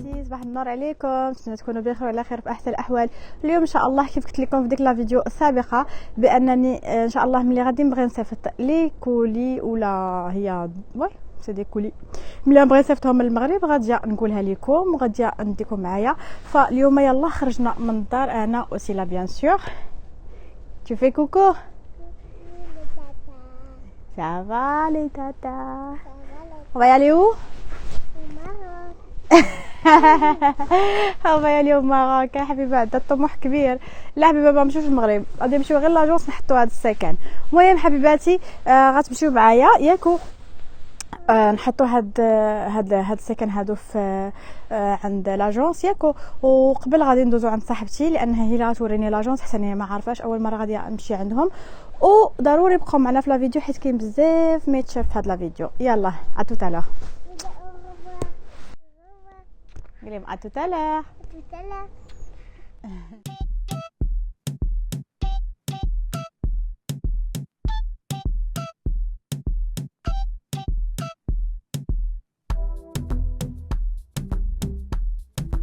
بناتي، صباح النور عليكم. نتمنى تكونوا بخير وعلى خير في احسن الاحوال. اليوم ان شاء الله كيف قلت لكم في ديك لا فيديو السابقه بانني ان شاء الله ملي غادي نبغي نصيفط لي كولي ولا هي وي سي دي كولي ملي نبغي نصيفطهم للمغرب غادي نقولها لكم وغادي نديكم معايا. فاليوم يلا خرجنا من الدار انا وسيلا بيان سور. Tu fais coucou? Ça va les tata? On va y aller où? هاو يا اليوم ماروك يا حبيبه. عندها طموح كبير. لا حبيبه ما نمشيوش المغرب، غادي نمشيو غير لاجونس نحطوا هذا السكن. المهم حبيباتي غتمشيو معايا ياكو نحطوا هاد السكن هادو في عند لاجونس ياكو. وقبل غادي ندوزو عند صاحبتي لانها هي اللي غتوريني لاجونس حتى انا ما عارفاش، اول مره غادي نمشي عندهم. وضروري بقاو معنا في لا فيديو حيت كاين بزاف ما يتشاف في هاد لا فيديو. يلا ا توت الوغ. قولي ا توت الوغ.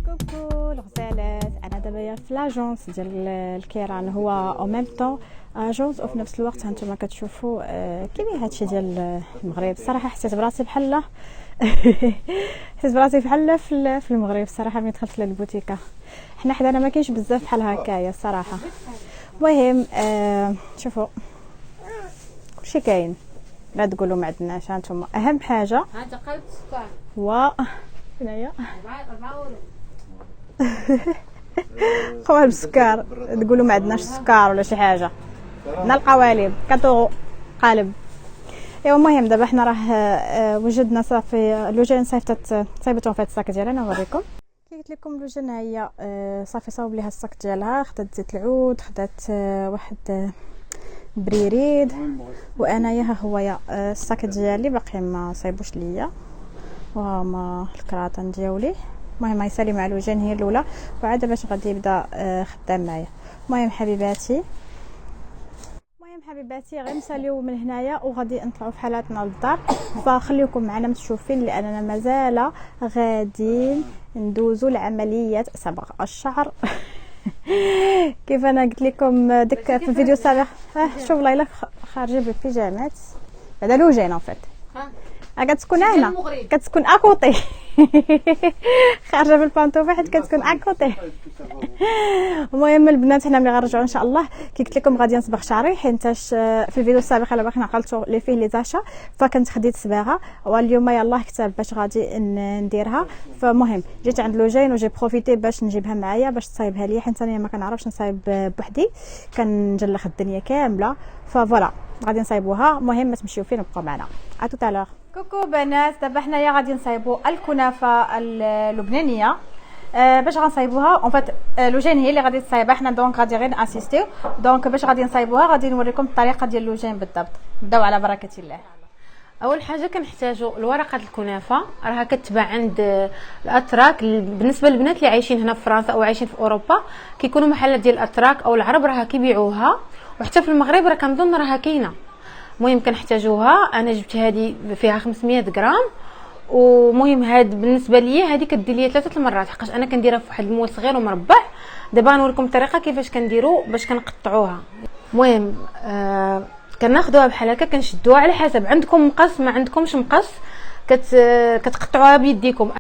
كوكو الغزالات، انا دابا في لاجونس ديال الكيران، هو او ميم طون اجونس وفي نفس الوقت هانتوما كتشوفوا كيما هادشي ديال المغرب. الصراحه حسيت براسي بحال حسيت براسي بحال في المغرب الصراحه ملي دخلت للبوتيكه. حنا حدانا ما كاينش بزاف بحال هكايا الصراحه. المهم شوفوا كلشي كاين، لا تقولوا ما عندناش. هانتوما اهم حاجه هذا قلب السكر هو هنايا 4 اورو قوالب السكر. تقولوا ما عندناش السكر ولا شي حاجه، عندنا القوالب كاتو قالب. ايوا المهم دابا حنا راه وجدنا صافي اللوجين صايبتهم في هاد الصاك ديالها. انا نوريكم كي قلت لكم اللوجين هي صافي صاوب ليها الصاك ديالها. خدات زيت العود، خدات واحد بريريد، وانايا ها هو يا الصاك ديالي باقي ما صايبوش ليا وها هما الكراطن ديالي. المهم غيسالي مع اللوجين هي الاولى وعاد باش غادي يبدا خدام معايا. المهم حبيباتي غير نساليو من هنايا وغادي نطلعوا في حالاتنا للدار. فخليكم معنا متشوفين لاننا مازال غادي ندوزوا لعمليه صبغ الشعر. كيف انا قلت لكم ديك في الفيديو السابق. شوف ليلى خارجه بالبيجامات هذا لوجين ان فيت. كتكون هنا كتكون اكوطي خارجه بالبانطوفه حيت كتكون اكوطي. المهم البنات حنا ملي غنرجعوا ان شاء الله كي قلت لكم غادي نصبغ شعري حيتاش في الفيديو السابق الا باغي نعقلتو لي فيه لي زاشا فكنت خديت صباغه واليوم يلاه كتاب باش غادي نديرها. فمهم جيت عند لوجين وجي بروفيتي باش نجيبها معايا باش تصايبها ليا حيت انا ما كنعرفش نصايب بوحدي، كنجلخ الدنيا كامله. فوالا غادي نصايبوها. المهم ما تمشيو فين بقاو معنا. ا توت الوغ. كوكو بنات، دابا حنايا غادي نصايبوا الكنافه اللبنانيه. باش غنصايبوها اون فات لوجين هي اللي غادي تصايبها، حنا دونك غادي غير ناسيستيو. دونك باش غادي نصايبوها غادي نوريكم الطريقه ديال لوجين بالضبط. نبداو على بركه الله. اول حاجه كنحتاجوا الورقه الكنافه، راها كتباع عند الاتراك. بالنسبه للبنات اللي عايشين هنا في فرنسا او عايشين في اوروبا كيكونوا محلات ديال الاتراك او العرب راها كيبيعوها، وحتى في المغرب راه كنظن راها كاينه. المهم كنحتاجوها. انا جبت هذه فيها 500 غرام. ومهم هاد بالنسبه ليا هذه كدير ليا 3 المرات حقاش انا كنديرها في واحد المول صغير ومربع. دابا غنوريكم الطريقه كيفاش كنديروا باش كنقطعوها. المهم كناخذوها بحال هكا كنشدوها على حسب عندكم مقص ما عندكمش مقص كتقطعوها بيديكم.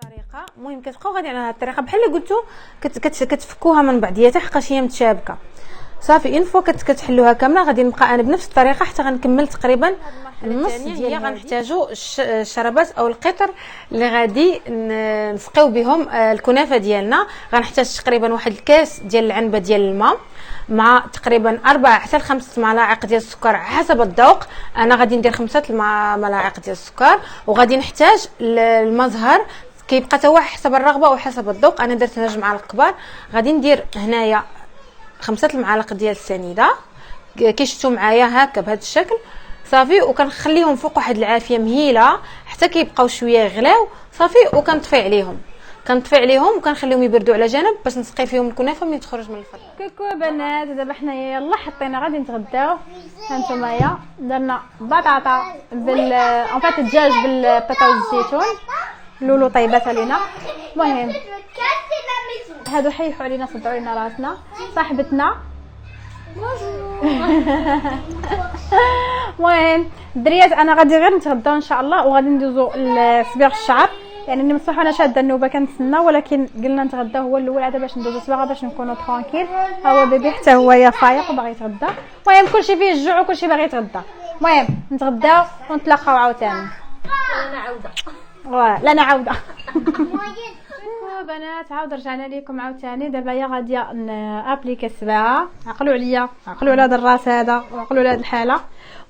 الطريقه المهم كتبقاو غادي على هذه الطريقه بحال اللي قلتو كتفكوها من بعضياتها حقاش هي متشابكه. صافي اون فوا كتحلوها كامله غادي نبقى انا بنفس الطريقه حتى غنكمل تقريبا النص ديال. غنحتاجوا الشربات او القطر اللي غادي نسقيو بهم الكنافه ديالنا. غنحتاج تقريبا واحد الكاس ديال العنبه ديال الماء مع تقريبا 4 حتى 5 ملاعق ديال السكر حسب الذوق. انا غادي ندير 5 ملاعق ديال السكر. وغادي نحتاج المزهر كيبقى حتى هو حسب الرغبه وحسب الذوق. انا درت 2 معالق كبار. غادي ندير هنايا 5 المعالق ديال السنيده كي شفتوا معايا هكا بهذا الشكل. صافي وكنخليهم فوق واحد العافيه مهيله حتى كيبقاو شويه يغلاو. صافي وكنطفي عليهم. كنطفي عليهم وكنخليهم يبردوا على جنب باش نسقي فيهم الكنافه ملي تخرج من الفرن. كوكو بنات، دابا حنايا يلا حطينا غادي نتغداو. هانتوما درنا بطاطا اون فات الدجاج بالبطاطا والزيتون. لولو طيبات علينا. المهم هادو حيحوا علينا صدعوا علينا راسنا. صاحبتنا المهم الدريات انا غادي غير نتغداو ان شاء الله وغادي ندوزو لصباغ الشعر. يعني ني مصح وانا شاده النوبه كنتسنى، ولكن قلنا نتغداو هو الاول عاد باش ندوزو صباغه باش نكونوا ترانكيل. ها هو بيبي حتى هو يا فايق وباغي يتغدى. المهم كلشي فيه الجوع وكلشي باغي يتغدى. المهم نتغداو ونتلاقاو عاوتاني. انا عاوده لا انا عاوده. بنات عاود رجعنا لكم عاوتاني. دابا هي غاديه ابليكي الصباغه. عقلوا عليا، عقلوا على هذا الراس هذا وعقلوا على هذه الحاله.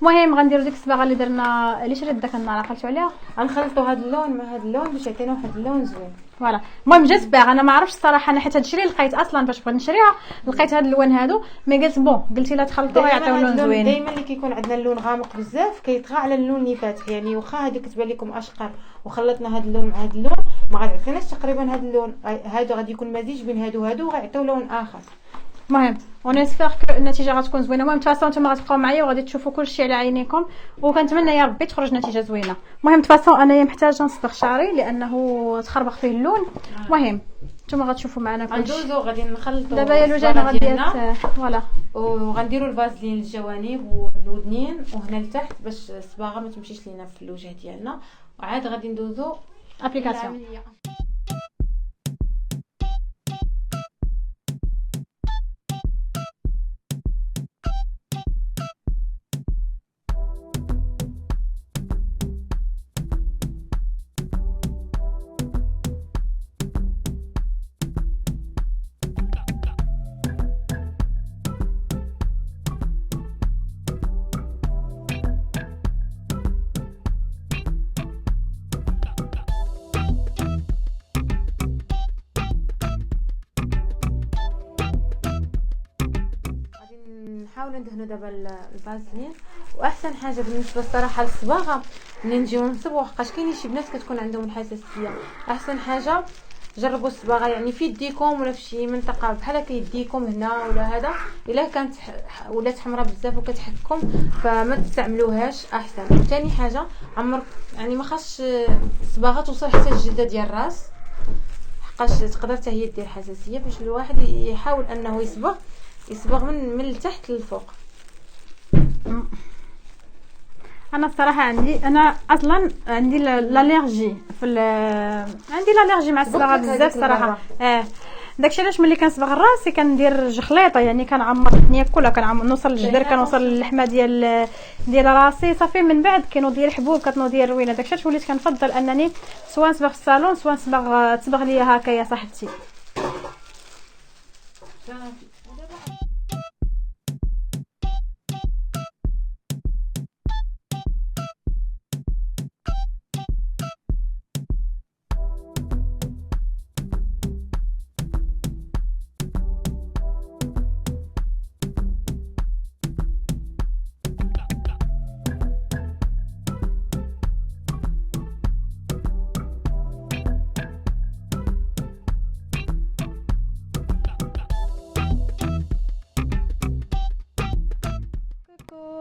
المهم غنديروا ديك الصباغه اللي درنا اللي شريت داك النهار عقلتوا عليها. غنخلطوا هذا اللون مع هذا اللون باش يعطينا واحد اللون زوين. فوالا المهم جات صباغه انا ما عرفتش الصراحه. انا حيت هادشي اللي لقيت اصلا باش بغيت نشريها لقيت هاد اللون هادو مي قلت بون قلتي لا تخلطوها يعطيو لون زوين. دائما اللي كيكون عندنا اللون غامق بزاف كيطغى على اللون اللي فاتح. يعني واخا هذه كتبان لكم اشقر وخلطنا هذا اللون مع هذا اللون ما غاديعطيناش تقريبا هذا اللون. هادو غادي يكون مزيج بين هادو وغيعطيو لون اخر. المهم ونسبر كو النتيجه غتكون زوينه. المهم تفاصيل نتوما غتبقاو معايا وغادي تشوفوا كلشي على عينيكم وكنتمنى يا ربي تخرج نتيجه زوينه. المهم تفاصيل انايا محتاجه نصبغ شعري لانه تخربق فيه اللون. المهم نتوما غتشوفوا معنا كلشي. غندوزو غادي نخلطوا دابا يا لوجانا غادي فوالا وغنديروا الفازلين للجوانب والودنين وهنا لتحت باش الصباغه ما تمشيش لينا في الوجه ديالنا. وعاد غادي ندوزو ابليكاسيون. نحاولوا ندهنوا دابا الفازلين. واحسن حاجه بالنسبه الصراحه للصباغه ملي نجيو نصبغوا حقاش كاينين شي بنات كتكون عندهم الحساسيه. احسن حاجه جربوا الصباغه يعني في يديكم ولا في شي منطقه بحال هكا يديكم هنا ولا هذا الا كانت ولات حمراء بزاف وكتحكم فما تستعملوهاش احسن. وثاني حاجه عمر يعني ما خاصش الصباغه توصل حتى الجلده ديال الراس حقاش تقدر حتى هي دير حساسيه. باش الواحد يحاول انه يصبغ من التحت للفوق. انا الصراحه انا اصلا عندي الالرجي عندي الالرجي مع الصباغه بزاف صراحه. داكشي علاش ملي كنصبغ راسي كندير جخليطه يعني كنعمر الدنيا كلها كنعمر نوصل للجدر كنوصل للحمه ديال راسي صافي. من بعد كنوض الحبوب كتنوض روينه. داكشي علاش وليت كنفضل انني سواء نصبغ في الصالون سواء تصبغ ليا هكا يا صاحبتي.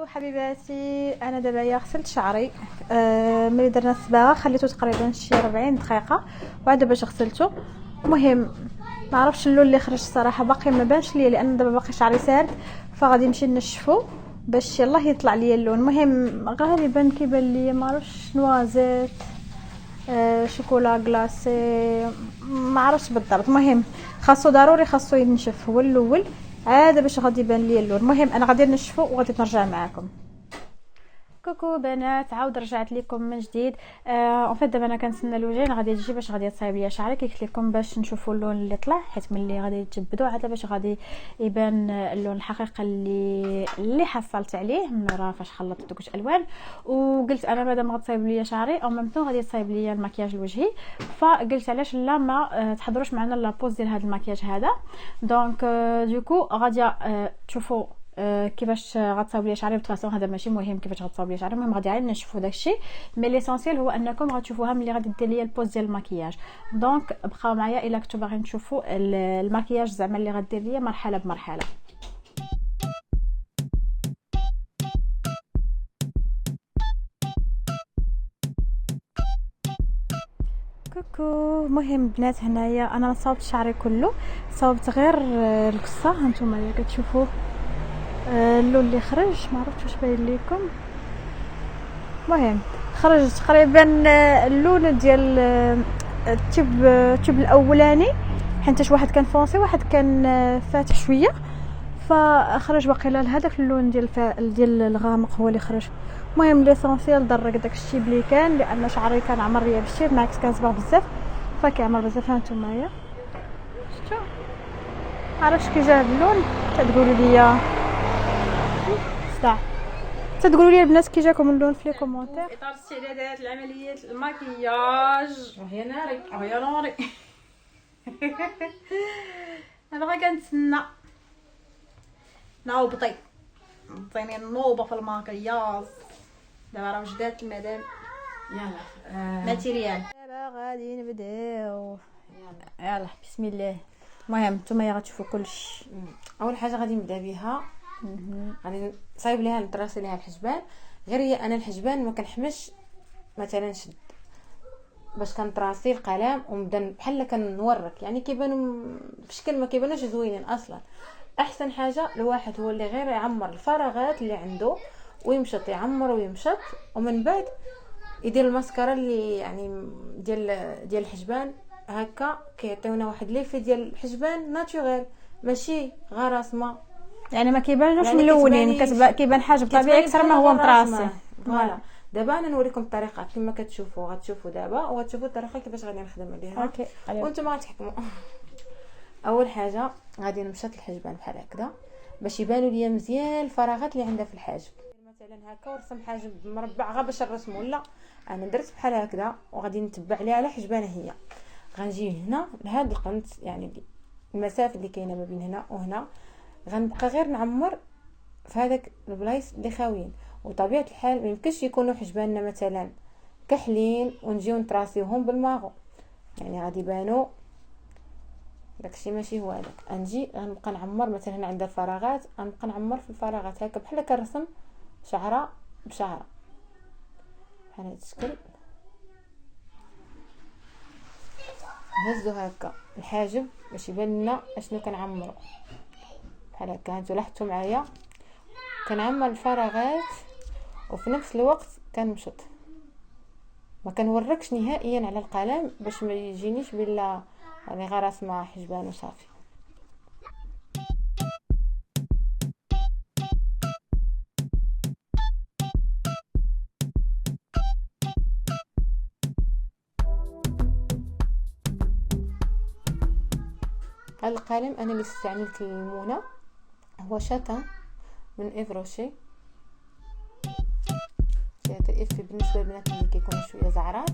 حبيباتي انا دابا غسلت شعري. ملي درنا الصباغه خليته تقريبا شي 40 دقيقه وعاد باش غسلته. المهم ما عرفتش اللون اللي خرج الصراحه باقي ما بانش ليا لان دابا باقي شعري سارد فغادي نمشي نشفو باش يلاه يطلع ليا اللون. المهم غالبا كيبان ليا ما عرفتش نوازيت شوكولا كلاصي ما عرفتش بالضبط. المهم خاصو ضروري خاصو ينشف هو الاول عاد باش غادي يبان ليا اللون. المهم انا غادي نشفو وغادي نرجع معكم. كوكو بنات عاود رجعت لكم من جديد. اون فيت دابا انا كنتسنى لوجين غادي تجي باش غادي تصايب ليا شعري قلت لكم باش نشوفوا اللون اللي طلع حيت ملي غادي يتجبدوا عاد باش غادي يبان اللون الحقيقي اللي حصلت عليه من راه فاش خلطت دوك الالوان. وقلت انا مادام غتصايب ليا شعري او ميم طون غادي تصايب ليا المكياج الوجهي فقلت علاش لا ما تحضروش معنا لابوز ديال هذا المكياج هذا. دونك دوكو غادي تشوفوا كيفاش غتصاوب لي شعري بطاسون. هذا ماشي مهم كيفاش غتصاوب لي شعري، المهم غادي عاد نشوفوا داكشي. مي ليسونسيال هو انكم غتشوفوها ملي غادي دير ليا البوز ديال المكياج. دونك بقاو معايا الا كنتو باغيين تشوفوا المكياج زعما اللي غدير ليا مرحله بمرحله. كوكو. مهم بنات هنايا انا صاوبت شعري كله، صاوبت غير القصه. هانتوما كتشوفوا اللون اللي خرج، ما عرفتش واش باين لكم. المهم خرج تقريبا اللون ديال التيب الاولاني، حيت واحد كان فونسي واحد كان فاتح شويه، فخرج باقي هذاك اللون ديال الغامق هو اللي خرج. المهم ليسونسيال درك داكشي بلي كان، لان شعري كان عمر ليا بشي بالعكس كان صباغ بزاف فكيعمر بزاف. هانتوما شفتوا عرفتش كي جا اللون. تقولوا لي تقولوا لي البنات كي جاكم اللون في لي كومونتير. اطار استعدادات لعمليه المكياج. يا ناري يا ناري. انا غا كنتسنى نوبطي عطيني النوبه في المكياج. دابا راه وجدات المدام. يلا ماتيريال دابا غادي نبداو. يلا بسم الله. المهم نتوما غتشوفوا كلشي. اول حاجه غادي نبدا بها، غادي نصايب ليها نطراسي ليها الحجبان. غير هي انا الحجبان ما كنحمش مثلا نشد باش كنطراسي القلم ونبدا بحال كنورك، يعني كيبانوا في شكل ما كيبانوش زوينين اصلا. احسن حاجه الواحد هو اللي غير يعمر الفراغات اللي عنده ويمشط، يعمر ويمشط، ومن بعد يدير الماسكارا اللي يعني ديال الحجبان. هكا كيعطيونا واحد ليفي ديال الحجبان ناتوريل، ماشي غراسمه، يعني ما كيبانوش يعني ملونين، كيبان حاجه طبيعي اكثر ما هو مطراسي. فوالا دابا انا نوريكم الطريقه كما كتشوفوا، غتشوفوا دابا وغتشوفوا الطريقه كيفاش غادي نخدم عليها. اوكي وانتم غتحكموا. اول حاجه غادي نمشط الحجبان بحال هكذا باش يبانوا ليا مزيان الفراغات اللي عندها في الحاجب. مثلا هكا ورسم حاجب مربع غا باش نرسمو، لا انا درت بحال هكذا وغادي نتبع عليها على حجبانه. هي غنجي هنا لهاد القنت، يعني المسافه اللي كاينه ما بين هنا وهنا، غنبقى غير نعمر في هذاك البلايص اللي خاويين. وطبيعه الحال ما يمكنش يكونوا حجباننا مثلا كحلين ونجيو نطراسيوهم بالماغو، يعني غادي يبانوا داكشي ماشي هو هذاك. غنجي غنبقى نعمر مثلا هنا عند الفراغات، غنبقى نعمر في الفراغات هكا بحال كنرسم شعره بشعره بحال هذا الشكل. نهزو هكا الحاجب باش يبان لنا اشنو كنعمرو بحال هكا. هانتو لاحظتوا معايا كنعمر الفراغات وفي نفس الوقت كنمشط، ما كنوركش نهائيا على القلم باش ما يجينيش بلا يعني غير رسمه حجبان وصافي. هذا القلم انا اللي استعملت المونه هو شاتان من افروشي. هذا اف بالنسبه للبنات اللي كيكونوا شويه زعرات.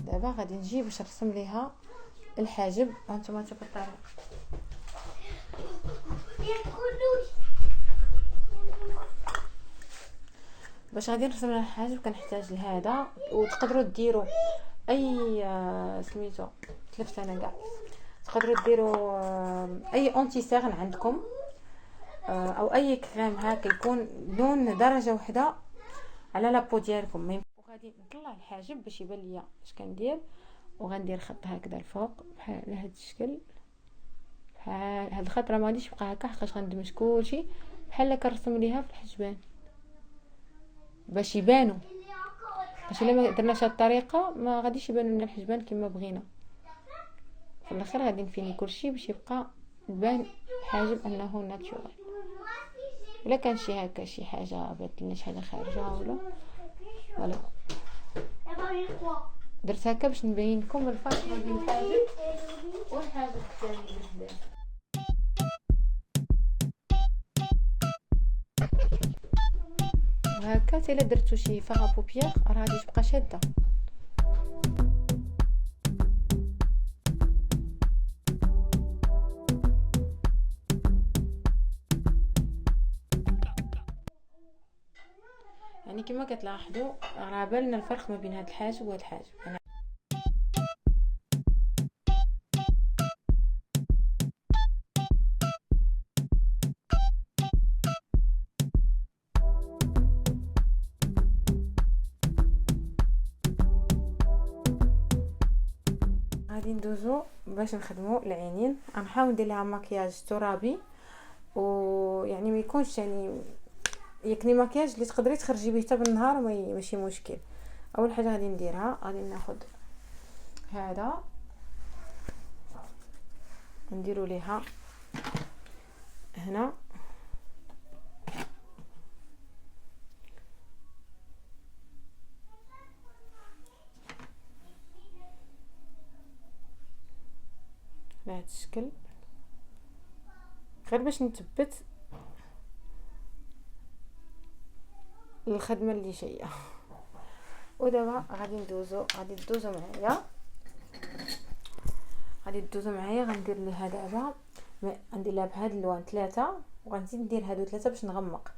دابا غادي نجي باش نرسم ليها الحاجب. هانتوما شوفوا الطريقه. باش غادي نرسم لها الحاجب كنحتاج لهذا، وتقدروا ديروا اي سميتو تلفت انا كاع، تقدروا ديروا اي اونتي سيغن عندكم او اي كريم هكا يكون لون درجه واحده على لابو ديالكم. وغادي نطلع الحاجب باش يبان ليا اش كندير، وغندير خط هكذا الفوق بحال هذا الشكل. بحال هاد الخط راه ما غاديش يبقى هكا حقاش غندمج كلشي بحال كنرسم ليها في الحجبان باش يبانوا. باش الا ما درناش هاد الطريقه ما غاديش يبانوا لنا الحجبان كما بغينا. في الاخر غادي نفيني كلشي باش يبقى يبان الحاجب انه ناتشورال. الا كان شي هكا شي حاجه بانت لنا شي حاجه خارجه ولا فوالا درت هكا باش نبين لكم الفرق بين الحاجب والحاجب الثاني اللي هدا. وهكا حتى الا درتو شي فاغ بوبيير راه غادي تبقى شاده. يعني كما كتلاحظوا راه بالنا الفرق ما بين هاد الحاجب وهاد الحاجب. غادي ندوزو باش نخدموا العينين. غنحاول ندير لها مكياج ترابي، ويعني ما يكونش يعني يكني مكياج اللي تقدري تخرجي به حتى بالنهار ماشي مشكل. اول حاجه غادي نديرها، غادي ناخذ هذا نديرو ليها هنا بهذا الشكل، غير باش نثبت الخدمه اللي جايه. ودابا غادي تدوزو معايا غندير ليها دابا، غندير لها بهذا اللون 3، وغنزيد ندير هادو 3 باش نغمق.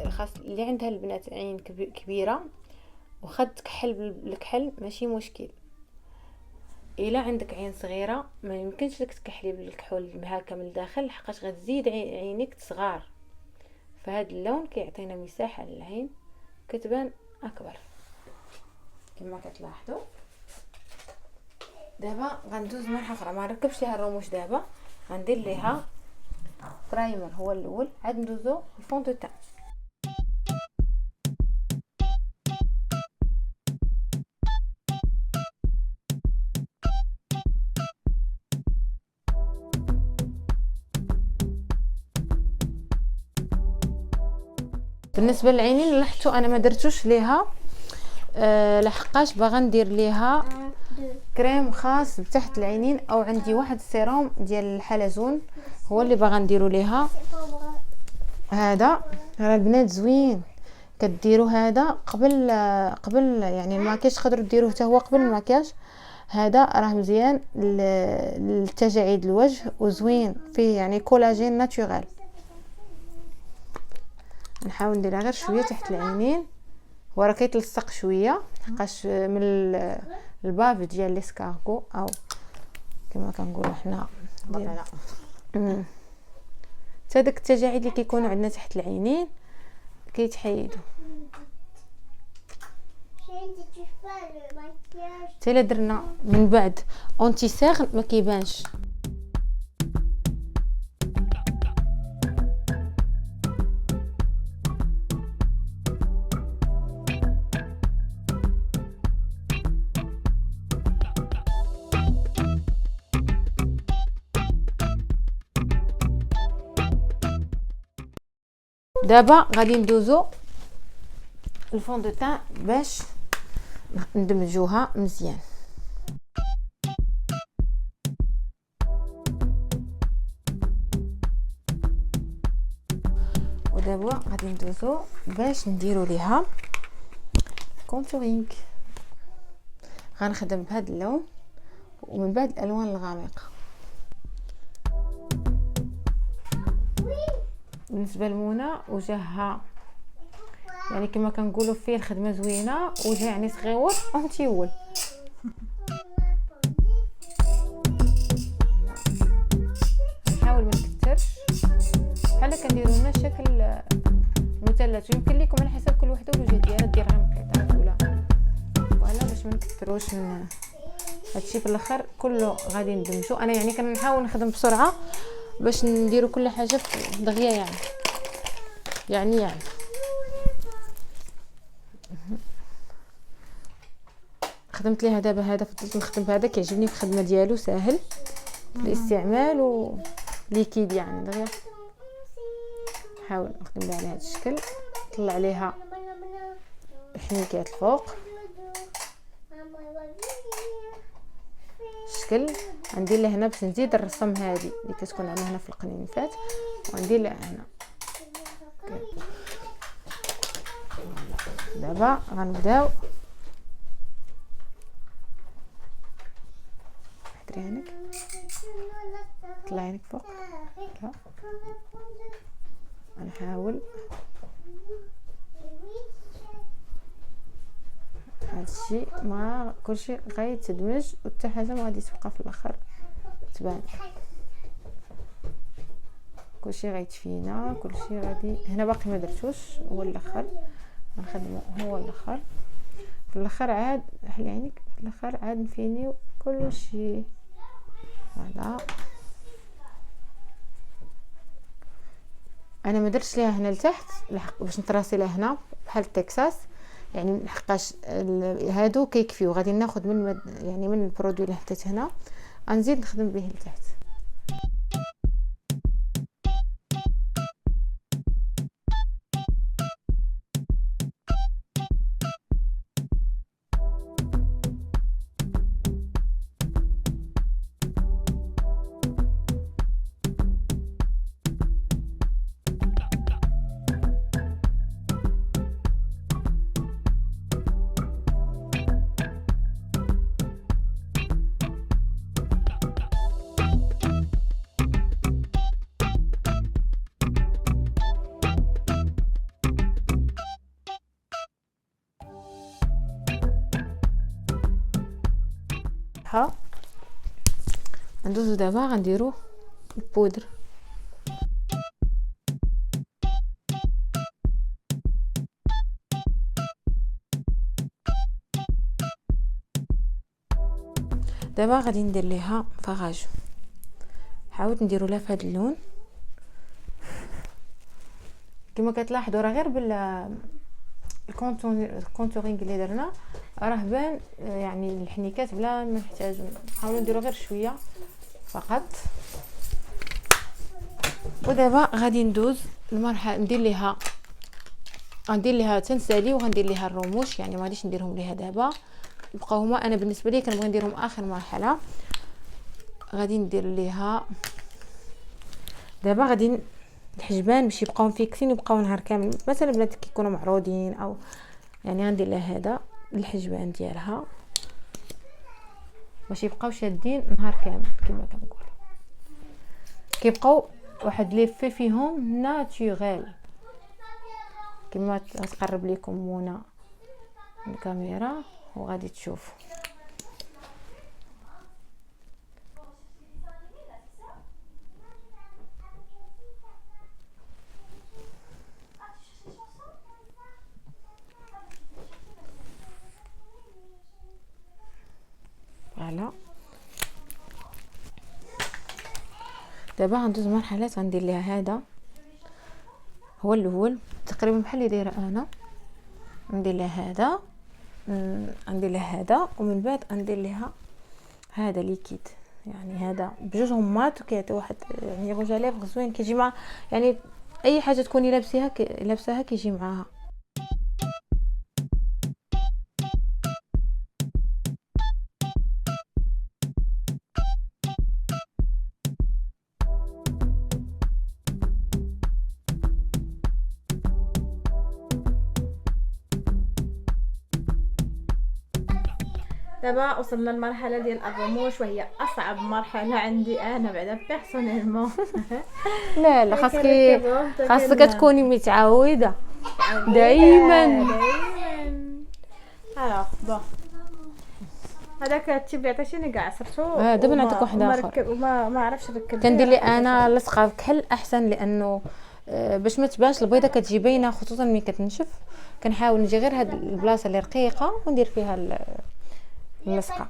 خاص اللي عندها البنات عين كبيره وخد كحل بالكحل ماشي مشكل. الا عندك عين صغيره ما يمكنش لك تكحلي بالكحول هكا من الداخل، حقاش غتزيد عينيك تصغار. فهاد اللون كيعطينا مساحه للعين كتبان اكبر كما كتلاحظوا. دابا غندوز مرحله اخرى، ما نركبش ليها الرموش. دابا غندير ليها برايمر هو الاول، عاد ندوزو الفون دو تان. بالنسبه للعينين لاحظتوا انا ما درتوش ليها لحقاش باغا ندير ليها كريم خاص بتحت العينين، او عندي واحد السيروم ديال الحلزون هو اللي باغا نديرو ليها. هذا راه البنات زوين، كديروا هذا قبل يعني الماكياج، تقدروا ديروه حتى هو قبل الماكياج. هذا راه مزيان للتجاعيد الوجه وزوين فيه يعني كولاجين ناتورال. نحاول نديرها غير شويه تحت العينين، هو راه كيتلصق شويه حقاش من الباف ديال ليسكارغو او كما كنقولوا حنا حتى داك التجاعيد اللي كيكونوا عندنا تحت العينين كيتحيدوا. حتى الا درنا من بعد اونتي سيغ ما كيبانش. دابا غادي ندوزو الفون دو تان باش ندمجوها مزيان. ودابا غادي ندوزو باش نديرو ليها كونتورينغ. غنخدم بهذا اللون ومن بعد الالوان الغامقه. بالنسبه لمنى وجهها يعني كما كنقولوا فيه الخدمه زوينه، وجه يعني صغيور ومتيول. نحاول ما نكثرش بحال كنديروا لنا شكل مثلث، ويمكن لكم على حسب كل وحده والوجه ديالها دير غير مقطعات ولا باش ما نكثروش. هادشي في الاخر كله غادي ندمجو. انا يعني كنحاول نخدم بسرعه باش نديروا كل حاجه دغيا يعني خدمت ليها دابا هذا، فضلت نخدم بهذا كيعجبني في الخدمه ديالو، ساهل في الاستعمال وليكيد يعني دغيا. نحاول نخدم بها على هذا الشكل، نطلع عليها الحنيكات الفوق الشكل. غندير لها هنا باش نزيد الرسم هذه اللي كتكون عندنا هنا في القنينفات، وندير لها هنا. دابا غنبداو حضري عينك، طلعي عينك فوق. لا غنحاول هادشي مع كلشي غيتدمج، وحتى حاجه ما غادي تبقى في الاخر تبان، كلشي غيتفينا، كلشي غادي. هنا باقي ما درتوش، هو الاخر غنخدمو، هو الاخر. في الاخر عاد حلي عينك، في الاخر عاد نفينيو كلشي. فوالا انا ما درتش ليها هنا لتحت باش نتراسي لها هنا بحال التكساس، يعني لحقاش هادو كيكفيو. غادي ناخذ من يعني من البرودوي اللي حطيت هنا غنزيد نخدم به لتحت. ندوزو دابا غنديرو البودر. دابا غادي ندير ليها فغاج، حاولت نديرو لها في هذا اللون كما كتلاحظوا. راه غير الكونتورينغ اللي درنا راه بان يعني الحنيكات بلا ما نحتاجو، نحاولوا نديرو غير شويه فقط. ودابا غادي ندوز المرحله ندير ليها تنسالي، وغندير ليها الرموش، يعني ما غاديش نديرهم ليها دابا، يبقاو هما. انا بالنسبه لي كنبغي نديرهم اخر مرحله. غادي ندير ليها دابا غادي الحجبان باش يبقاو فيكسين، يبقاو نهار كامل. مثلا بنات كيكونوا معروضين او يعني غندير لها هذا الحجبان ديالها باش يبقاو شادين نهار كامل كما كنقول، كيبقاو واحد لي في فيهم ناتوريل كما تقرب لكم منى الكاميرا وغادي تشوفوا. فوالا دابا غندوز مرحلات. غندير ليها هذا هو الاول تقريبا بحال اللي دايره انا، ندير لها هذا، ندير لها هذا، ومن بعد ندير لها هذا ليكيد. يعني هذا بجوج همات وكيعطي واحد يعني روجاليف زوين كيجي مع يعني اي حاجه تكوني لابساها كيجي معاها. دابا وصلنا للمرحله ديال الرموش، وهي اصعب مرحله عندي انا بعدا بيرسونيلمون. لا خاصك تكوني متعوده دائما. الوغ بون هذاك التيب عطيتيني كاع عصرتو. دابا نعطيك واحد اخر وما عرفتش نركب. كندير لي انا لصقه كحل احسن، لانه باش ما تبانش البيضه كتجي باينه خصوصا ملي كتنشف. كنحاول نجي غير هاد البلاصه اللي رقيقه وندير فيها اللصقه.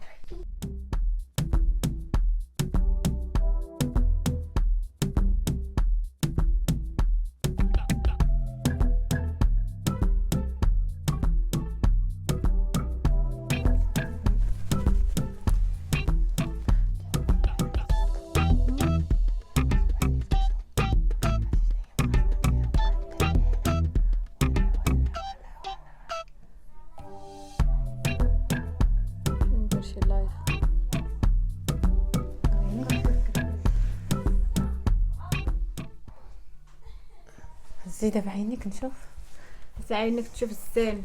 زيد بعينيك نشوف عينك تشوف الزين.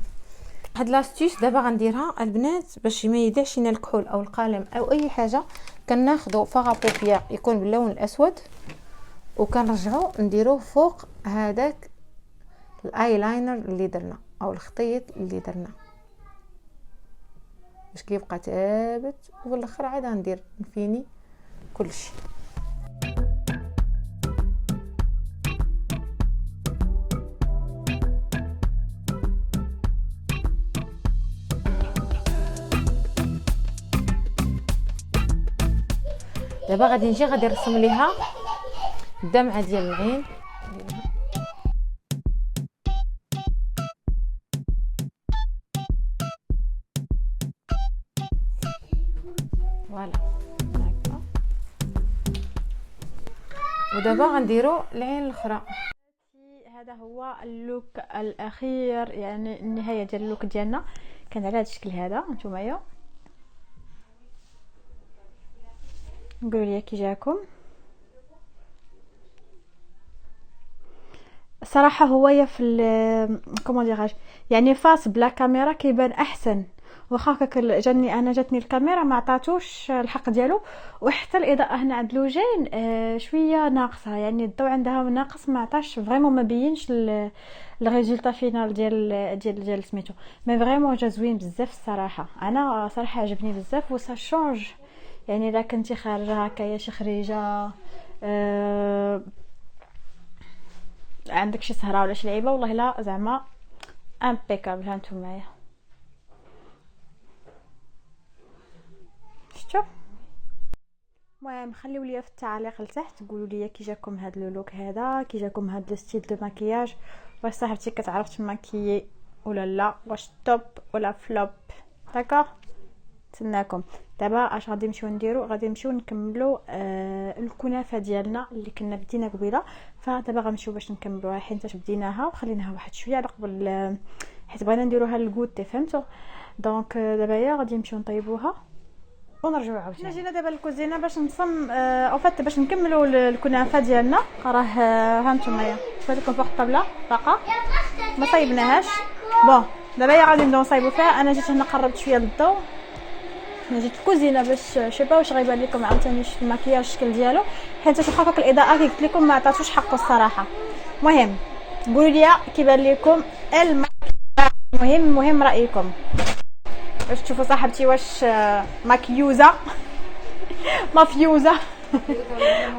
هاد لاستيس دابا غنديرها البنات باش ما يضيعش لنا الكحول او القلم او اي حاجه. كناخذوا فاغا بوبيير يكون باللون الاسود وكنرجعوا نديروه فوق هذاك الايلاينر اللي درنا او الخطيط اللي درنا باش كيبقى ثابت. وفي الاخر عاد غندير نفيني كلشي. دابا غادي نجي غادي نرسم ليها الدمعه ديال العين. فوالا هكا. ودابا غنديروا العين الاخرى. هذا هو اللوك الاخير، يعني النهايه ديال اللوك ديالنا كان على هذا الشكل هذا. نتوما قولوا لي كي جاكم. صراحه هو في كومون ديراج يعني فاس بلا كاميرا كيبان احسن، واخا جاتني الكاميرا ما عطاتوش الحق ديالو. وحتى الاضاءه هنا عند لوجين شويه ناقصه، يعني الضوء عندها ناقص، ما عطاش فريمون، ما بينش الريزولطا فينال ديال سميتو. مي فريمون جا زوين بزاف الصراحه. انا صراحه عجبني بزاف وسا شونج. يعني الا كنتي خارجه هكايا شي خريجه عندك شي سهره ولا شي لعيبه، والله لا زعما امبيكابل. ها نتوما معايا شفتوا. المهم خليو لي في التعليق لتحت قولوا لي كي جاكم هاد اللوك هذا، كي جاكم هاد الستيل دو ماكياج. واش صاحبتي كتعرف تماكيي ولا لا، واش توب ولا فلوب. داكوغ نتسناكم. دابا اش غادي نمشيو نديرو، غادي نمشيو نكملوا الكنافه ديالنا اللي كنا بدينا قبيله. فدابا غنمشيو باش نكملوها حيت بديناها وخليناها واحد شويه على قبل، حيت بغينا نديروها للكوتي فهمتوا. دونك دابا غادي نمشيو نطيبوها ونرجعوا عاوتاني. جينا دابا للكوزينه باش نصم او فات باش نكملوا الكنافه ديالنا. راه ها نتوما شوف لكم فوق الطابله باقا ما طيبناهاش. بون دابا غادي نبداو نصايبوا فيها. انا جيت هنا قربت شويه للضو، انا جيت الكوزينه باش شوفوا واش غيبان لكم عاوتاني الماكياج الشكل ديالو، حيت واخا هكاك الاضاءه كي قلت لكم ما عطاتوش حقه الصراحه. المهم قولوا لي كيبان لكم الماكياج. مهم رايكم باش تشوفوا صاحبتي واش ماكيوزه مافيوزه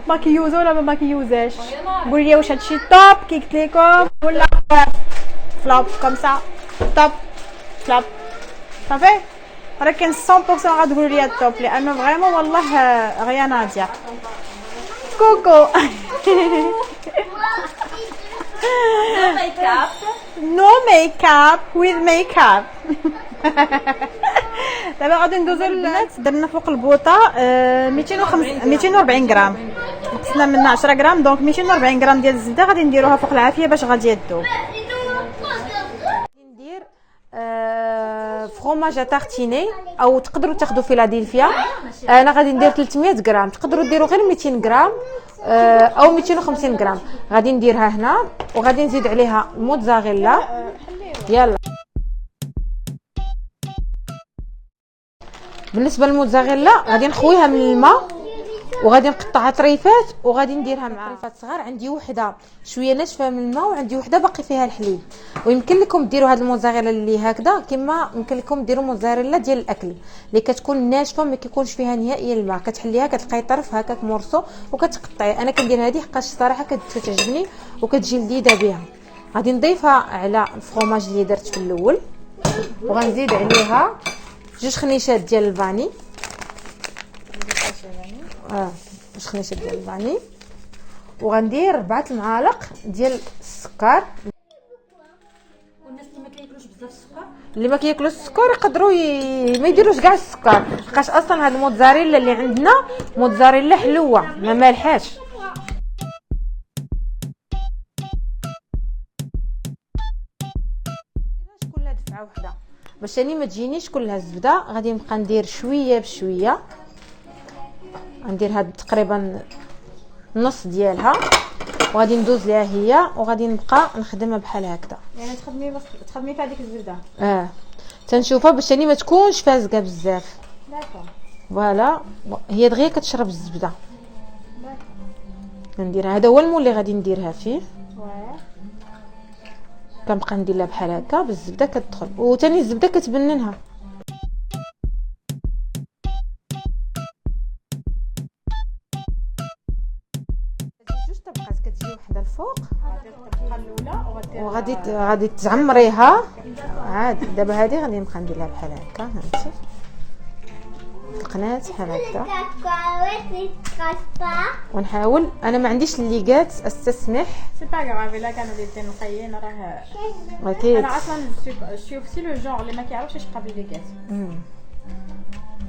ماكيوزه ولا ما ماكيوزاش. قولوا لي واش هادشي توب كي قلت لكم ولا فلوب كومسا. توب فلوب صافي، ولكن 100% غتقولوا لي التوب لانه فريمون والله غيا ناضيه. كوكو نو ميك اب ويز ميك اب. دابا غادي ندوزو البنات. درنا فوق البوطه 240 غرام، نقصنا منها 10 غرام، دونك 240 غرام ديال الزبده غادي نديروها فوق العافيه باش غادي تذوب. ندير فروماج تارتيني او تقدروا تاخذوا فيلادلفيا. انا غادي ندير 300 غرام، تقدروا ديروا غير 200 غرام او 250 غرام. غادي نديرها هنا وغادي نزيد عليها الموتزاريلا. يلا بالنسبه للموتزاريلا غادي نخويها من الماء وغادي نقطعها طريفات وغادي نديرها مع طريفات صغار. عندي وحده شويه ناشفه من الماء وعندي وحده باقي فيها الحليب. ويمكن لكم ديروا هاد الموتزاريلا اللي هكذا كما يمكن لكم ديروا موتزاريلا ديال الاكل اللي كتكون ناشفه ما كيكونش فيها نهائيا الماء، كتحليها كتلقاي طرف هكاك مورسو وكتقطعي. انا كندير هذه حقاش الصراحه كتعجبني وكتجي لذيذه بها. غادي نضيفها على الفرomاج اللي درت في الاول وغنزيد عليها 2 خنيشات ديال الفاني. 2 خنيشات ديال الفاني وغندير 4 المعالق ديال السكر. والناس اللي ما كياكلوش بزاف السكر، اللي ما كياكلوش السكر يقدروا ما يديروش كاع السكر، حقاش اصلا هاد الموتزاريلا اللي عندنا موتزاريلا حلوه ما مالحاش. كلها دفعه وحده باش اني ما تجينيش كلها الزبده. غادي نبقى ندير شويه بشويه، غندير هاد تقريبا نص ديالها وغادي ندوز ليها هي وغادي نبقى نخدمها بحال هكذا. يعني تخدمي في هذيك الزبده تنشوفها باش ثاني ما تكونش فازقه بزاف. داكور فوالا هي دغيا كتشرب الزبده. نديرها هذا هو المول اللي غادي نديرها فيه. كنبقى ندير لها بحال هكا بالزبده كتدخل وثاني الزبده كتبننها. جوج طبقات كتجي وحده الفوق وغادي تعمريها عاد. دابا هذه غادي نبقى ندير لها بحال هكا فهمتي القناه بحال هكا ونحاول. انا ما عنديش الليغات استسمح سي با غراف الا كانوا اللي نقيين راه اكيد. انا اصلا شوف سي لو جونغ اللي ما كيعرفش يشقى بالليغات.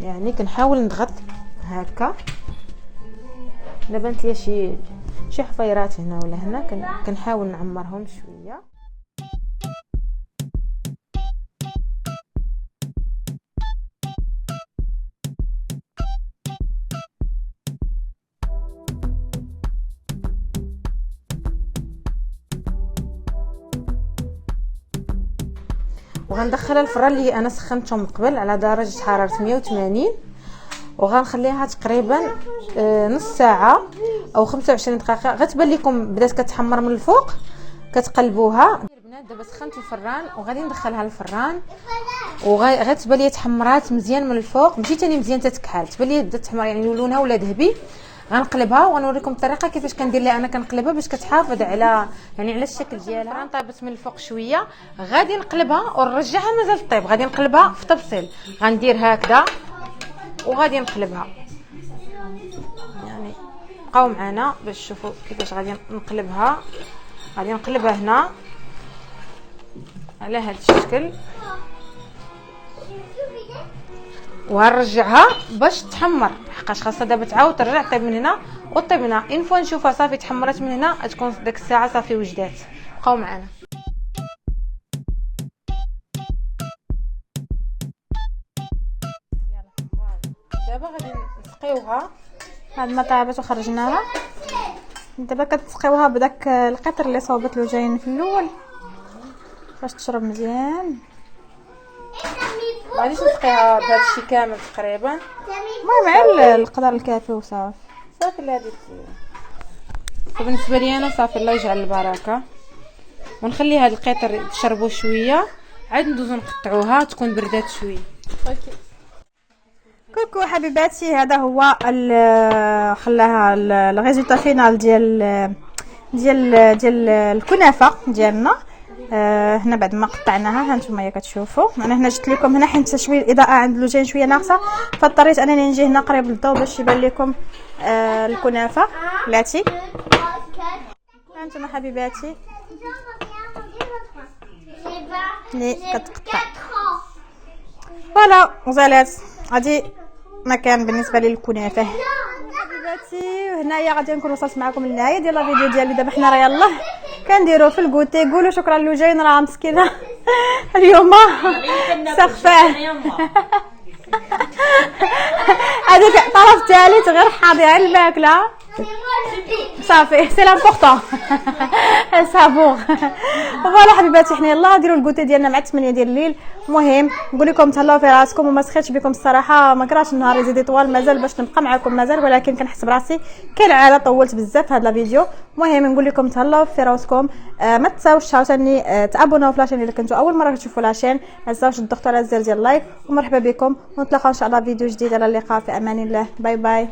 يعني كنحاول نضغط هكا. الا بانت لي شي حفيرات هنا ولا هنا كنحاول نعمرهم شويه. وغندخلها الفران اللي انا سخنتهم من قبل على درجه حراره 180 وغنخليها تقريبا نص ساعه او 25 دقيقه. غتبان لكم بدات كتحمر من الفوق كتقلبوها. البنات دابا سخنت الفران وغادي ندخلها للفران وغتبان لي تحمرات مزيان من الفوق ماشي ثاني مزيان تتكحل. تبان لي بدات تحمر يعني لونها ولا ذهبي. غنقلبها ونوريكم الطريقه كيفاش كندير لها انا. كنقلبها باش كتحافظ على يعني على الشكل ديالها. طابت من الفوق شويه غادي نقلبها ونرجعها مازال طيب. غادي نقلبها في تبصيل غندير هكذا وغادي نقلبها. يعني بقاو معنا باش تشوفوا كيفاش غادي نقلبها. غادي نقلبها هنا على هذا الشكل وغنرجعها باش تحمر حقاش خاصها دابا تعاود ترجع طيب من هنا وطيب من هنا. ان فوا نشوفها صافي تحمرات من هنا تكون ديك الساعه صافي وجدات. بقاو معنا. دابا غادي نسقيوها. بعد ما طابت وخرجناها دابا كتسقيوها بداك القطر اللي صوبت له جايين في الاول باش تشرب مزيان. غاديش نسقيها بهذا الشيء كامل تقريبا. المهم على القدر الكافي وصافي. صافي هذه بالنسبه لي انا صافي. الله يجعل البركه. ونخلي هذا القطر تشربوا شويه عاد ندوزو نقطعوها تكون بردات شويه. اوكي كوكو حبيباتي هذا هو خلاها الريزولطا فينال ديال الكنافه ديالنا. هنا بعد ما قطعناها ها نتوما كتشوفوا. انا هنا جبت لكم هنا حيت شويه الاضاءه عند اللوجين شويه ناقصه فاضطريت انني نجي هنا قريب للضوء باش يبان لكم الكنافه بلاتي. ها نتوما حبيباتي اللي كتقطع فوالا وزالات. غادي مكان بالنسبه للكنافه حبيباتي. وهنايا غادي نكون وصلت معكم للنهايه ديال الفيديو ديالي. دابا حنا راه يلاه كنديروا في الكوتي. قولوا شكرا لوجين راه مسكينه اليوم سخفاه. هذيك طرف ثالث غير حاضره الماكله صافي سي لامبورطون سافور. فوالا حبيباتي حنا يلاه نديروا الكوتي ديالنا مع 8 ديال الليل. المهم نقول لكم تهلاو في راسكم وما سخيتش بكم الصراحه. ما كراش النهار يزيد طوال مازال باش نبقى معكم مازال ولكن كنحس براسي كالعاده طولت بزاف في هذا الفيديو. المهم نقول لكم تهلاو في راسكم. ما تنساوش عاوتاني تابوناو في لاشين الا كنتو اول مره كتشوفوا لاشين. ما تنساوش تضغطوا على الزر ديال اللايك ومرحبا بكم ونتلاقاو ان شاء الله فيديو جديد. على اللقاء في امان الله. باي باي.